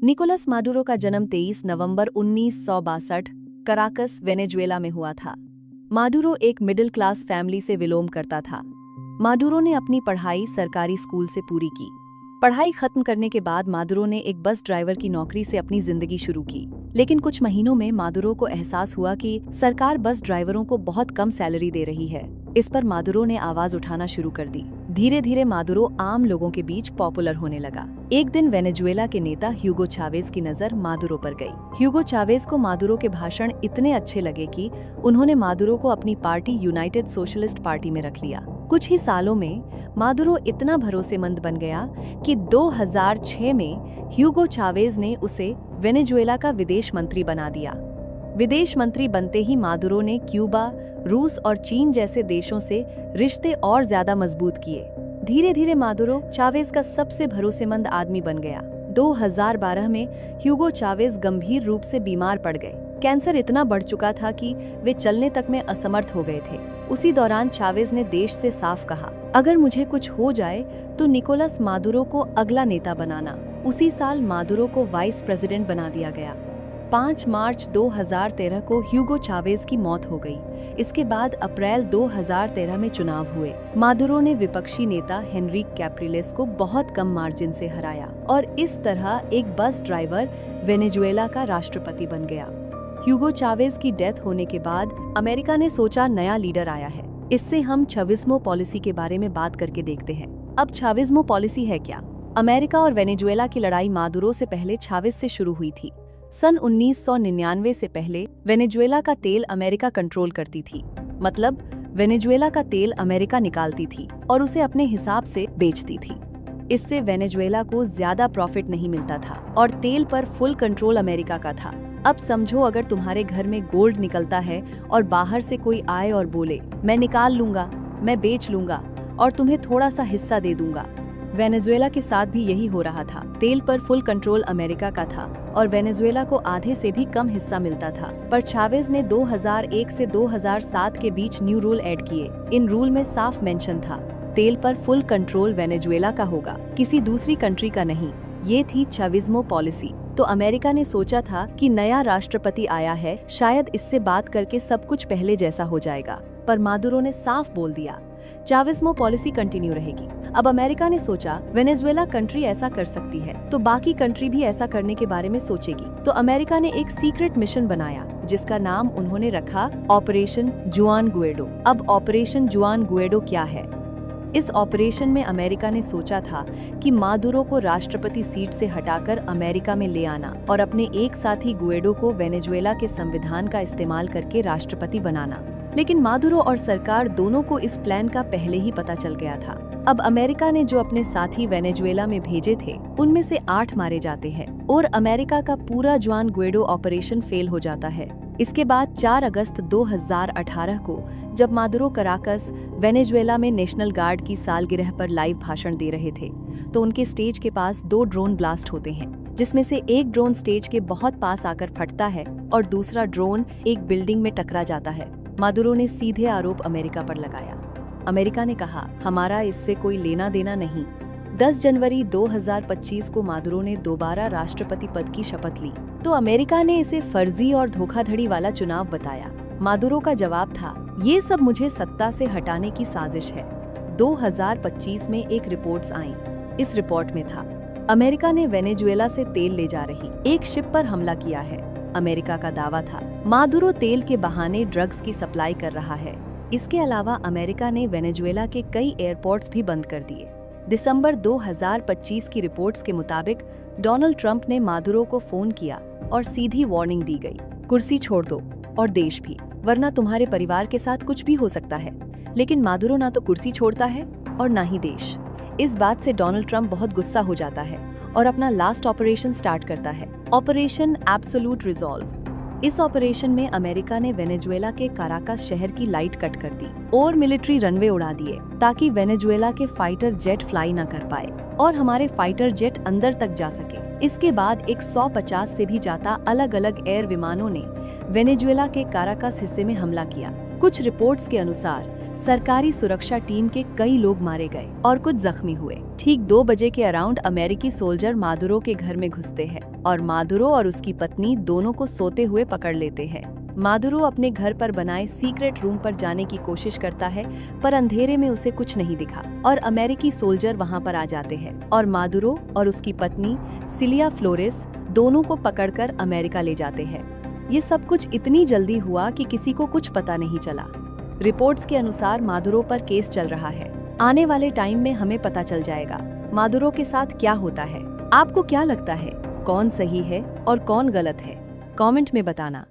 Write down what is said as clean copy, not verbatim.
Nicholas माडुरो का जन्म 23 नवंबर 1962 Caracas, Venezuela में हुआ था। माडुरो एक मिडिल क्लास फैमिली से बिलोंग करता था। माडुरो ने अपनी पढ़ाई सरकारी स्कूल से पूरी की। पढ़ाई खत्म करने के बाद माडुरो ने एक बस ड्राइवर की नौकरी से अपनी जिंदगी शुरू की। लेकिन कुछ महीनों में माडुरो को एहसास हुआ कि सरकार बस ड्राइवरों को बहुत कम सैलरी दे रही है। इस पर माडुरो ने आवाज उठाना शुरू कर दी। धीरे धीरे माडुरो आम लोगों के बीच पॉपुलर होने लगा। एक दिन वेनेजुएला के नेता ह्यूगो चावेज की नजर माडुरो पर गई। ह्यूगो चावेज को माडुरो के भाषण इतने अच्छे लगे कि उन्होंने माडुरो को अपनी पार्टी यूनाइटेड सोशलिस्ट पार्टी में रख लिया। कुछ ही सालों में माडुरो इतना भरोसेमंद बन गया कि 2006 में ह्यूगो चावेज ने उसे वेनेजुएला का विदेश मंत्री बना दिया। विदेश मंत्री बनते ही माडुरो ने क्यूबा, रूस और चीन जैसे देशों से रिश्ते और ज्यादा मजबूत किए। धीरे धीरे माडुरो चावेज का सबसे भरोसेमंद आदमी बन गया। 2012 में ह्यूगो चावेज गंभीर रूप से बीमार पड़ गए। कैंसर इतना बढ़ चुका था कि वे चलने तक में असमर्थ हो गए थे। उसी दौरान चावेज ने देश से साफ कहा, अगर मुझे कुछ हो जाए तो निकोलस माडुरो को अगला नेता बनाना। उसी साल माडुरो को वाइस प्रेसिडेंट बना दिया गया। 5 मार्च 2013 को ह्यूगो चावेज की मौत हो गई। इसके बाद अप्रैल 2013 में चुनाव हुए। माडुरो ने विपक्षी नेता हेनरिक कैप्रिलेस को बहुत कम मार्जिन से हराया और इस तरह एक बस ड्राइवर वेनेजुएला का राष्ट्रपति बन गया। ह्यूगो चावेज की डेथ होने के बाद अमेरिका ने सोचा नया लीडर आया है, इससे हम चाविस्मो पॉलिसी के बारे में बात करके देखते हैं। अब चाविस्मो पॉलिसी है क्या? अमेरिका और वेनेजुएला की लड़ाई माडुरो से पहले चावेज से शुरू हुई थी। सन 1999 से पहले वेनेजुएला का तेल अमेरिका कंट्रोल करती थी। मतलब वेनेजुएला का तेल अमेरिका निकालती थी और उसे अपने हिसाब से बेचती थी। इससे वेनेजुएला को ज्यादा प्रॉफिट नहीं मिलता था और तेल पर फुल कंट्रोल अमेरिका का था। अब समझो, अगर तुम्हारे घर में गोल्ड निकलता है और बाहर से कोई आए और बोले, मैं निकाल लूंगा, मैं बेच लूंगा और तुम्हें थोड़ा सा हिस्सा दे दूंगा। वेनेजुएला के साथ भी यही हो रहा था। तेल पर फुल कंट्रोल अमेरिका का था और वेनेजुएला को आधे से भी कम हिस्सा मिलता था। पर चावेज ने 2001 से 2007 के बीच न्यू रूल ऐड किए। इन रूल में साफ मेंशन था, तेल पर फुल कंट्रोल वेनेजुएला का होगा, किसी दूसरी कंट्री का नहीं। ये थी चाविस्मो पॉलिसी। तो अमेरिका ने सोचा था कि नया राष्ट्रपति आया है, शायद इससे बात करके सब कुछ पहले जैसा हो जाएगा। पर माडुरो ने साफ बोल दिया, चाविस्मो पॉलिसी कंटिन्यू रहेगी। अब अमेरिका ने सोचा, वेनेजुएला कंट्री ऐसा कर सकती है तो बाकी कंट्री भी ऐसा करने के बारे में सोचेगी। तो अमेरिका ने एक सीक्रेट मिशन बनाया जिसका नाम उन्होंने रखा ऑपरेशन जुआन गुएडो। अब ऑपरेशन जुआन गुएडो क्या है? इस ऑपरेशन में अमेरिका ने सोचा था कि माडुरो को राष्ट्रपति सीट से हटाकर अमेरिका में ले आना और अपने एक साथी गुएडो को वेनेजुएला के संविधान का इस्तेमाल करके राष्ट्रपति बनाना। लेकिन माडुरो और सरकार दोनों को इस प्लान का पहले ही पता चल गया था। अब अमेरिका ने जो अपने साथी वेनेजुएला में भेजे थे उनमें से 8 मारे जाते हैं और अमेरिका का पूरा जुआन गुएडो ऑपरेशन फेल हो जाता है। इसके बाद 4 अगस्त 2018 को जब माडुरो कराकस, वेनेजुएला में नेशनल गार्ड की सालगिरह पर लाइव भाषण दे रहे थे तो उनके स्टेज के पास 2 ड्रोन ब्लास्ट होते हैं, जिसमें से एक ड्रोन स्टेज के बहुत पास आकर फटता है और दूसरा ड्रोन एक बिल्डिंग में टकरा जाता है। माडुरो ने सीधे आरोप अमेरिका पर लगाया। अमेरिका ने कहा, हमारा इससे कोई लेना देना नहीं। 10 जनवरी 2025 को माडुरो ने दोबारा राष्ट्रपति पद की शपथ ली तो अमेरिका ने इसे फर्जी और धोखाधड़ी वाला चुनाव बताया। माडुरो का जवाब था, ये सब मुझे सत्ता से हटाने की साजिश है। 2025 में एक रिपोर्ट्स आई। इस रिपोर्ट में था, अमेरिका ने वेनेजुएला से तेल ले जा रही एक शिप पर हमला किया है। अमेरिका का दावा था, माडुरो तेल के बहाने ड्रग्स की सप्लाई कर रहा है। इसके अलावा अमेरिका ने वेनेजुएला के कई एयरपोर्ट्स भी बंद कर दिए। दिसंबर 2025 की रिपोर्ट्स के मुताबिक डोनाल्ड ट्रंप ने माडुरो को फोन किया और सीधी वार्निंग दी गई, कुर्सी छोड़ दो और देश भी, वरना तुम्हारे परिवार के साथ कुछ भी हो सकता है। लेकिन माडुरो ना तो कुर्सी छोड़ता है और ना ही देश। इस बात से डोनाल्ड ट्रंप बहुत गुस्सा हो जाता है और अपना लास्ट ऑपरेशन स्टार्ट करता है, ऑपरेशन एब्सोल्यूट रिजॉल्व। इस ऑपरेशन में अमेरिका ने वेनेजुएला के काराकास शहर की लाइट कट कर दी और मिलिट्री रनवे उड़ा दिए ताकि वेनेजुएला के फाइटर जेट फ्लाई न कर पाए और हमारे फाइटर जेट अंदर तक जा सके। इसके बाद 150 से भी ज्यादा अलग अलग एयर विमानों ने वेनेजुएला के काराकास हिस्से में हमला किया। कुछ रिपोर्ट्स के अनुसार सरकारी सुरक्षा टीम के कई लोग मारे गए और कुछ जख्मी हुए। ठीक 2 बजे के अराउंड अमेरिकी सोल्जर मादुरो के घर में घुसते हैं और मादुरो और उसकी पत्नी दोनों को सोते हुए पकड़ लेते हैं। मादुरो अपने घर पर बनाए सीक्रेट रूम पर जाने की कोशिश करता है, पर अंधेरे में उसे कुछ नहीं दिखा और अमेरिकी सोल्जर वहां पर आ जाते हैं और मादुरो और उसकी पत्नी सिलिया फ्लोरेस दोनों को पकड़कर अमेरिका ले जाते हैं। ये सब कुछ इतनी जल्दी हुआ कि किसी को कुछ पता नहीं चला। रिपोर्ट्स के अनुसार मादुरो पर केस चल रहा है। आने वाले टाइम में हमें पता चल जाएगा मादुरो के साथ क्या होता है। आपको क्या लगता है, कौन सही है और कौन गलत है? कमेंट में बताना।